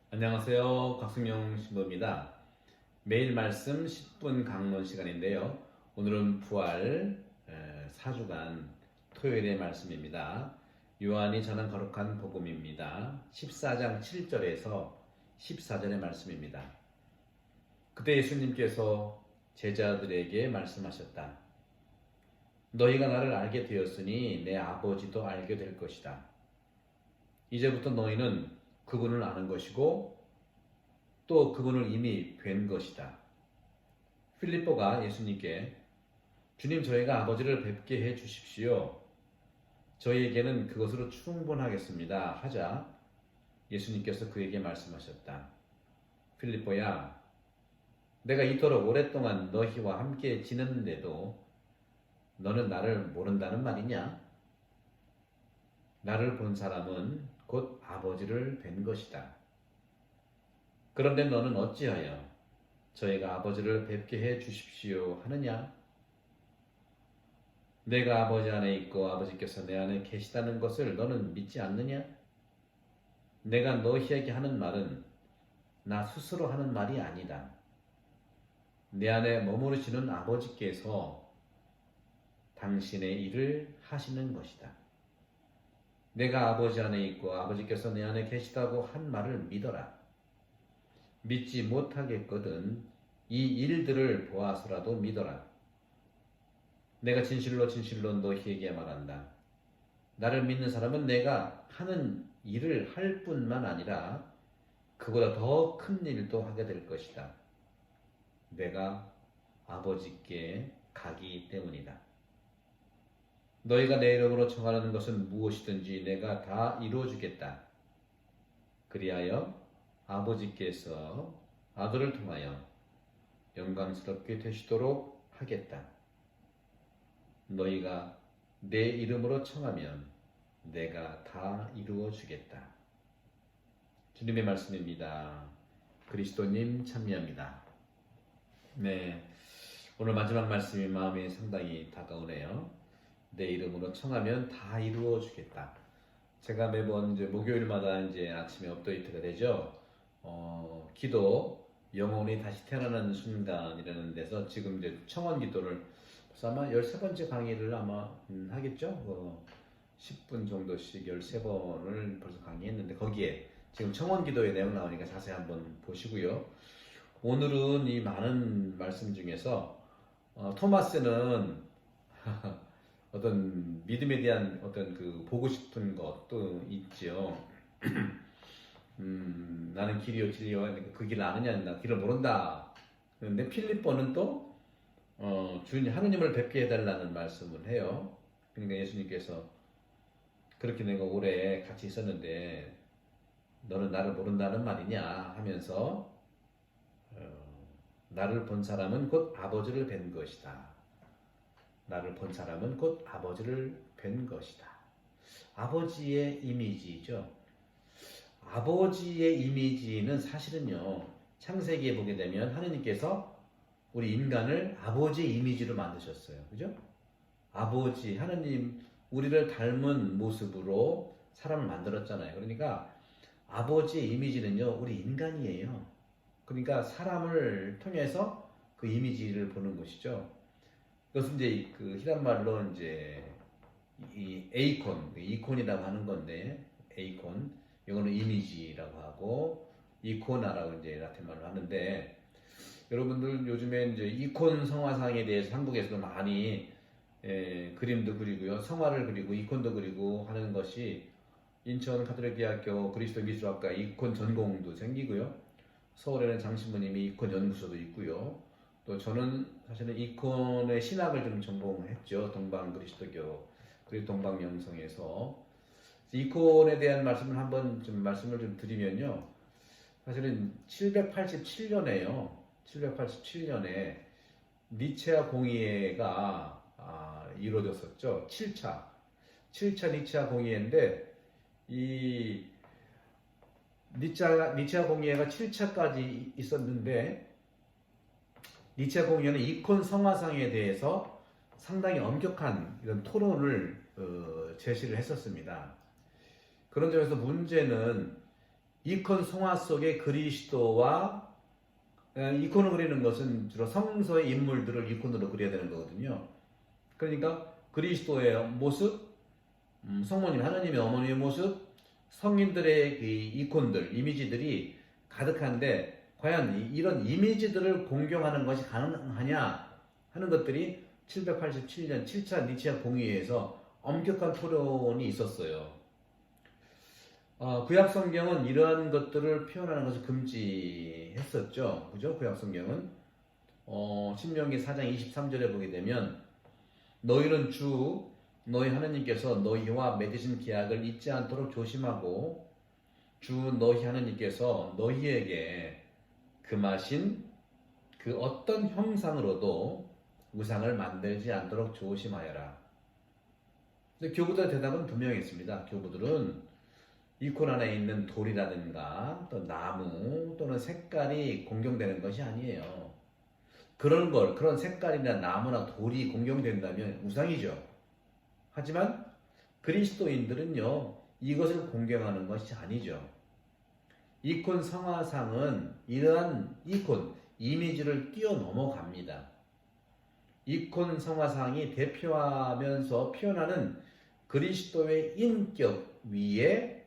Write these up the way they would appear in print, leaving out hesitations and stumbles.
안녕하세요. 곽승용 신부입니다. 매일 말씀 10분 강론 시간인데요. 오늘은 부활 4주간 토요일의 말씀입니다. 요한이 전한 거룩한 복음입니다. 14장 7절에서 14절의 말씀입니다. 그때 예수님께서 제자들에게 말씀하셨다. 너희가 나를 알게 되었으니 내 아버지도 알게 될 것이다. 이제부터 너희는 그분을 아는 것이고 또 그분을 이미 뵌 것이다. 필립보가 예수님께 주님, 저희가 아버지를 뵙게 해 주십시오. 저희에게는 그것으로 충분하겠습니다 하자 예수님께서 그에게 말씀하셨다. 필립보야, 내가 이토록 오랫동안 너희와 함께 지냈는데도 너는 나를 모른다는 말이냐? 나를 본 사람은 곧 아버지를 뵌 것이다. 그런데 너는 어찌하여 저희가 아버지를 뵙게 해 주십시오 하느냐? 내가 아버지 안에 있고 아버지께서 내 안에 계시다는 것을 너는 믿지 않느냐? 내가 너희에게 하는 말은 나 스스로 하는 말이 아니다. 내 안에 머무르시는 아버지께서 당신의 일을 하시는 것이다. 내가 아버지 안에 있고 아버지께서 내 안에 계시다고 한 말을 믿어라. 믿지 못하겠거든 이 일들을 보아서라도 믿어라. 내가 진실로 진실로 너희에게 말한다. 나를 믿는 사람은 내가 하는 일을 할 뿐만 아니라 그보다 더 큰 일도 하게 될 것이다. 내가 아버지께 가기 때문이다. 너희가 내 이름으로 청하는 것은 무엇이든지 내가 다 이루어주겠다. 그리하여 아버지께서 아들을 통하여 영광스럽게 되시도록 하겠다. 너희가 내 이름으로 청하면 내가 다 이루어주겠다. 주님의 말씀입니다. 그리스도님 참여합니다. 네, 오늘 마지막 말씀이 마음에 상당히 다가오네요. 내 이름으로 청하면 다 이루어 주겠다. 제가 매번 이제 목요일마다 이제 아침에 업데이트가 되죠. 기도 영혼이 다시 태어나는 순간이라는 데서 지금 이제 청원 기도를 아마 13번째 강의를 아마 하겠죠. 10분 정도씩 13번을 벌써 강의했는데 거기에 지금 청원 기도의 내용 나오니까 자세히 한번 보시고요. 오늘은 이 많은 말씀 중에서 토마스는 어떤 믿음에 대한 어떤 그 보고 싶은 것도 있죠. 나는 길이요 진리요 그 길을 아느냐? 나 길을 모른다. 그런데 필립보는 또 주님 하느님을 뵙게 해달라는 말씀을 해요. 그러니까 예수님께서 그렇게 내가 오래 같이 있었는데 너는 나를 모른다는 말이냐 하면서 나를 본 사람은 곧 아버지를 뵌 것이다. 나를 본 사람은 곧 아버지를 뵌 것이다. 아버지의 이미지죠. 아버지의 이미지는 사실은요, 창세기에 보게 되면 하느님께서 우리 인간을 아버지의 이미지로 만드셨어요. 그죠? 아버지, 하느님, 우리를 닮은 모습으로 사람을 만들었잖아요. 그러니까 아버지의 이미지는요, 우리 인간이에요. 그러니까 사람을 통해서 그 이미지를 보는 것이죠. 그것은 이제 그 히란 말로 이제 이 에이콘, 이콘이라고 하는 건데, 에이콘, 이거는 이미지라고 하고, 이코나라고 이제 라틴 말로 하는데, 여러분들 요즘에 이제 이콘 성화상에 대해서 한국에서도 많이 그림도 그리고요, 성화를 그리고 이콘도 그리고 하는 것이 인천 가톨릭대학교 그리스도 미술학과 이콘 전공도 생기고요, 서울에는 장신부님이 이콘 연구소도 있고요. 또 저는 사실은 이콘의 신학을 좀 전공했죠. 동방 그리스도교 그리고 동방명성에서 이콘에 대한 말씀을 한번 좀 말씀을 좀 드리면요. 사실은 787년에요. 787년에 니체아 공의회가 이루어졌었죠. 7차 니체아 공의회인데 이 니체아 공의회가 7차까지 있었는데 니체아 공의회는 이콘 성화상에 대해서 상당히 엄격한 이런 토론을 제시를 했었습니다. 그런 점에서 문제는 이콘 성화 속의 그리스도와 이콘을 그리는 것은 주로 성서의 인물들을 이콘으로 그려야 되는 거거든요. 그러니까 그리스도의 모습, 성모님 하나님의 어머니의 모습, 성인들의 그 이콘들, 이미지들이 가득한데 과연 이런 이미지들을 공경하는 것이 가능하냐 하는 것들이 787년 7차 니치아 공의회에서 엄격한 토론이 있었어요. 구약 성경은 이러한 것들을 표현하는 것을 금지했었죠. 그죠? 구약 성경은 신명기 4장 23절에 보게 되면 너희는 주 너희 하나님께서 너희와 맺으신 계약을 잊지 않도록 조심하고 주 너희 하나님께서 너희에게 금하신 그 어떤 형상으로도 우상을 만들지 않도록 조심하여라. 근데 교부들의 대답은 분명했습니다. 교부들은 이콘 안에 있는 돌이라든가 또 나무 또는 색깔이 공경되는 것이 아니에요. 그런 색깔이나 나무나 돌이 공경된다면 우상이죠. 하지만 그리스도인들은요, 이것을 공경하는 것이 아니죠. 이콘 성화상은 이러한 이콘, 이미지를 뛰어넘어갑니다. 이콘 성화상이 대표하면서 표현하는 그리스도의 인격 위에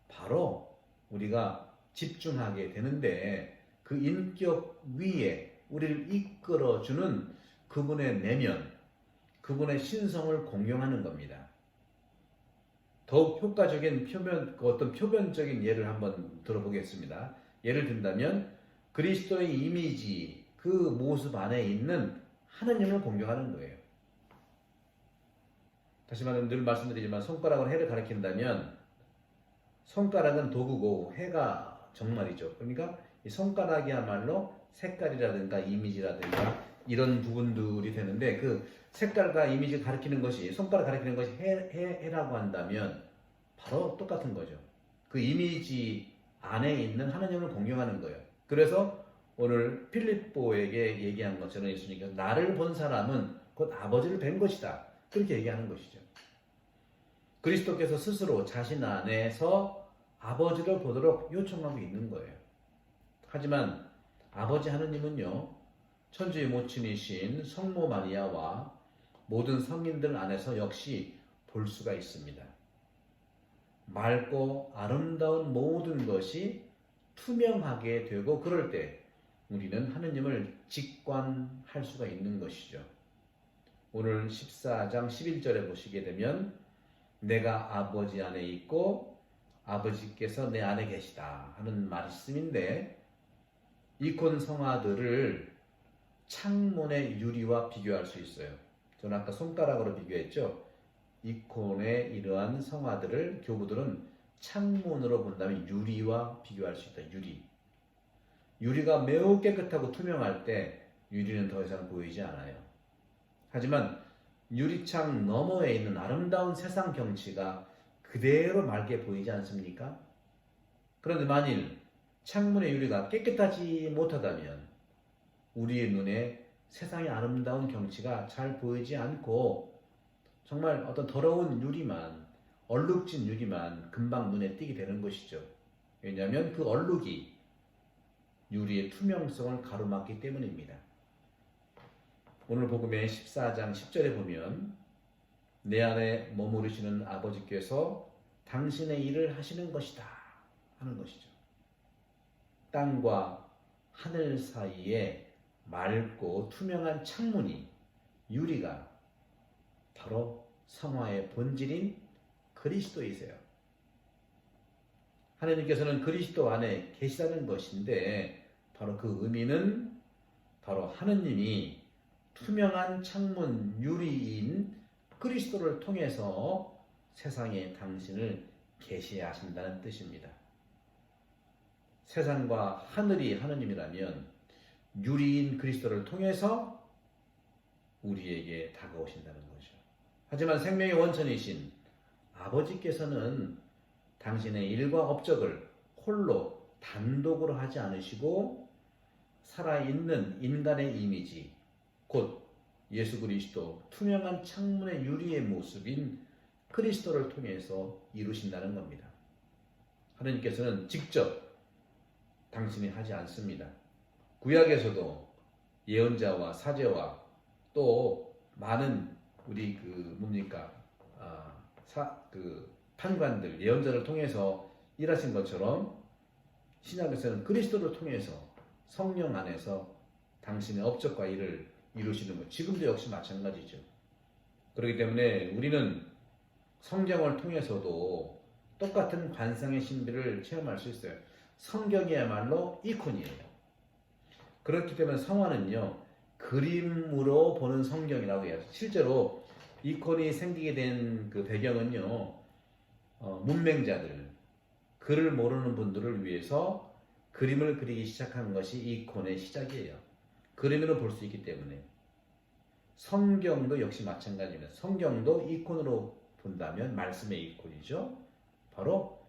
바로 우리가 집중하게 되는데 그 인격 위에 우리를 이끌어주는 그분의 내면, 그분의 신성을 공경하는 겁니다. 더욱 효과적인 어떤 표변적인 예를 한번 들어보겠습니다. 예를 든다면 그리스도의 이미지, 그 모습 안에 있는 하느님을 공경하는 거예요. 다시 말하면 늘 말씀드리지만 손가락으로 해를 가리킨다면 손가락은 도구고 해가 정말이죠. 그러니까 이 손가락이야말로 색깔이라든가 이미지라든가 이런 부분들이 되는데 그 색깔과 이미지를 가리키는 것이 손가락 가리키는 것이 해라고 한다면 바로 똑같은 거죠. 그 이미지 안에 있는 하나님을 공경하는 거예요. 그래서 오늘 필립보에게 얘기한 것처럼 예수님께서 나를 본 사람은 곧 아버지를 뵌 것이다. 그렇게 얘기하는 것이죠. 그리스도께서 스스로 자신 안에서 아버지를 보도록 요청하고 있는 거예요. 하지만 아버지 하느님은요, 천주의 모친이신 성모 마리아와 모든 성인들 안에서 역시 볼 수가 있습니다. 맑고 아름다운 모든 것이 투명하게 되고 그럴 때 우리는 하느님을 직관할 수가 있는 것이죠. 오늘 14장 11절에 보시게 되면 내가 아버지 안에 있고 아버지께서 내 안에 계시다 하는 말씀인데 이콘 성화들을 창문의 유리와 비교할 수 있어요. 저는 아까 손가락으로 비교했죠. 이콘의 이러한 성화들을 교부들은 창문으로 본다면 유리와 비교할 수 있다. 유리가 매우 깨끗하고 투명할 때 유리는 더 이상 보이지 않아요. 하지만 유리창 너머에 있는 아름다운 세상 경치가 그대로 맑게 보이지 않습니까? 그런데 만일 창문의 유리가 깨끗하지 못하다면 우리의 눈에 세상의 아름다운 경치가 잘 보이지 않고 정말 어떤 더러운 유리만, 얼룩진 유리만 금방 눈에 띄게 되는 것이죠. 왜냐하면 그 얼룩이 유리의 투명성을 가로막기 때문입니다. 오늘 복음의 14장 10절에 보면 내 안에 머무르시는 아버지께서 당신의 일을 하시는 것이다 하는 것이죠. 땅과 하늘 사이에 맑고 투명한 창문이 유리가 바로 성화의 본질인 그리스도이세요. 하나님께서는 그리스도 안에 계시다는 것인데 바로 그 의미는 바로 하느님이 투명한 창문 유리인 그리스도를 통해서 세상에 당신을 계시하신다는 뜻입니다. 세상과 하늘이 하느님이라면 유리인 그리스도를 통해서 우리에게 다가오신다는 거죠. 하지만 생명의 원천이신 아버지께서는 당신의 일과 업적을 홀로 단독으로 하지 않으시고 살아있는 인간의 이미지, 곧 예수 그리스도 투명한 창문의 유리의 모습인 그리스도를 통해서 이루신다는 겁니다. 하나님께서는 직접 당신이 하지 않습니다. 구약에서도 예언자와 사제와 또 많은 우리 판관들, 예언자를 통해서 일하신 것처럼 신약에서는 그리스도를 통해서 성령 안에서 당신의 업적과 일을 이루시는 것. 지금도 역시 마찬가지죠. 그렇기 때문에 우리는 성경을 통해서도 똑같은 관상의 신비를 체험할 수 있어요. 성경이야말로 이콘이에요. 그렇기 때문에 성화는요, 그림으로 보는 성경이라고 해요. 실제로 이콘이 생기게 된 그 배경은요, 문맹자들, 글을 모르는 분들을 위해서 그림을 그리기 시작한 것이 이콘의 시작이에요. 그림으로 볼 수 있기 때문에. 성경도 역시 마찬가지입니다. 성경도 이콘으로 본다면 말씀의 이콘이죠. 바로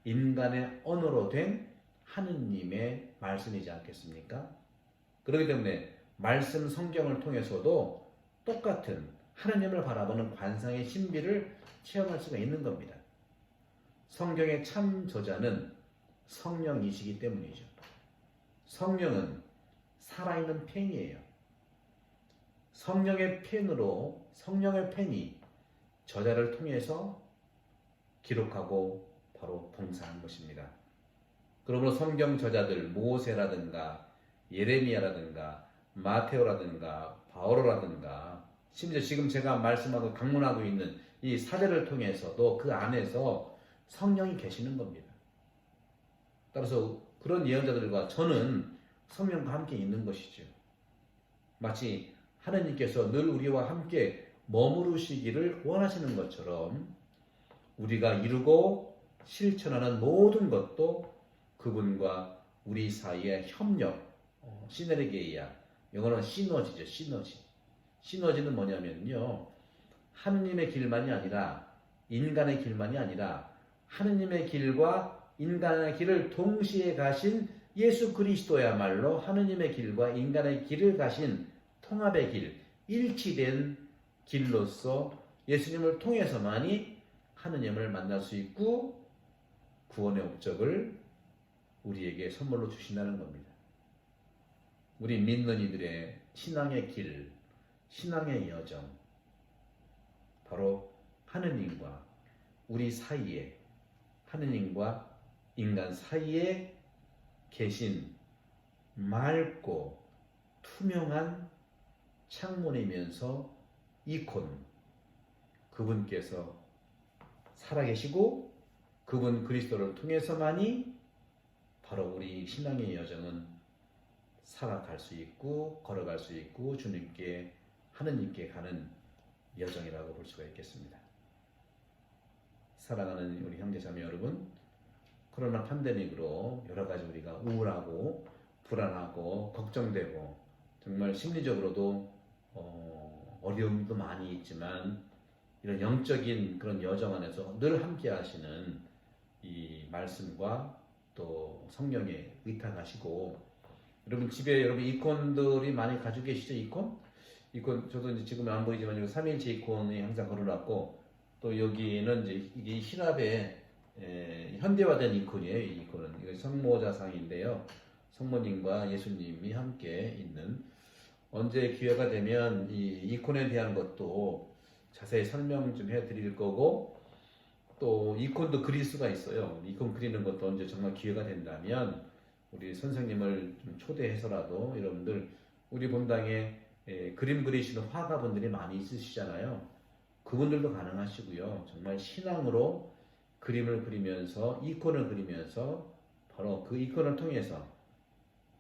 인간의 언어로 된 하느님의 말씀이지 않겠습니까? 그렇기 때문에 말씀 성경을 통해서도 똑같은 하느님을 바라보는 관상의 신비를 체험할 수가 있는 겁니다. 성경의 참 저자는 성령이시기 때문이죠. 성령은 살아있는 펜이에요. 성령의 펜이 저자를 통해서 기록하고 바로 봉사한 것입니다. 그러므로 성경 저자들 모세라든가 예레미야라든가 마테오라든가 바오로라든가 심지어 지금 제가 말씀하고 강론하고 있는 이 사제를 통해서도 그 안에서 성령이 계시는 겁니다. 따라서 그런 예언자들과 저는 성령과 함께 있는 것이죠. 마치 하나님께서 늘 우리와 함께 머무르시기를 원하시는 것처럼 우리가 이루고 실천하는 모든 것도 그분과 우리 사이의 협력, 시너리게이아, 영어로는 시너지죠. 시너지는 뭐냐면요, 하느님의 길만이 아니라 인간의 길만이 아니라 하느님의 길과 인간의 길을 동시에 가신 예수 그리스도야말로 하느님의 길과 인간의 길을 가신 통합의 길, 일치된 길로서 예수님을 통해서만이 하느님을 만날 수 있고 구원의 업적을 우리에게 선물로 주신다는 겁니다. 우리 믿는 이들의 신앙의 길, 신앙의 여정, 바로 하느님과 우리 사이에, 하느님과 인간 사이에 계신 맑고 투명한 창문이면서 이콘, 그분께서 살아계시고 그분 그리스도를 통해서만이 바로 우리 신앙의 여정은 살아갈 수 있고 걸어갈 수 있고 주님께 하느님께 가는 여정이라고 볼 수가 있겠습니다. 사랑하는 우리 형제자매 여러분, 코로나 팬데믹으로 여러 가지 우리가 우울하고 불안하고 걱정되고 정말 심리적으로도 어려움도 많이 있지만 이런 영적인 그런 여정 안에서 늘 함께 하시는 이 말씀과 또 성령에 의탁하시고, 여러분 집에 여러분 이콘들이 많이 가지고 계시죠? 이콘 저도 이제 지금 안 보이지만 여기 3일째 이콘이 항상 걸어놨고, 또 여기는 이제 이게 신압의 현대화된 이콘이에요. 이 이콘은 이거 성모자상인데요. 성모님과 예수님이 함께 있는, 언제 기회가 되면 이 이콘에 대한 것도 자세히 설명 좀 해드릴 거고, 또 이콘도 그릴 수가 있어요. 이콘 그리는 것도 언제 정말 기회가 된다면 우리 선생님을 좀 초대해서라도, 여러분들 우리 본당에 그림 그리시는 화가분들이 많이 있으시잖아요. 그분들도 가능하시고요. 정말 신앙으로 그림을 그리면서 이콘을 그리면서 바로 그 이콘을 통해서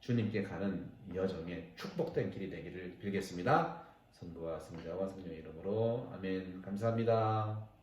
주님께 가는 여정에 축복된 길이 되기를 빌겠습니다. 성부와 성자와 성령의 이름으로 아멘. 감사합니다.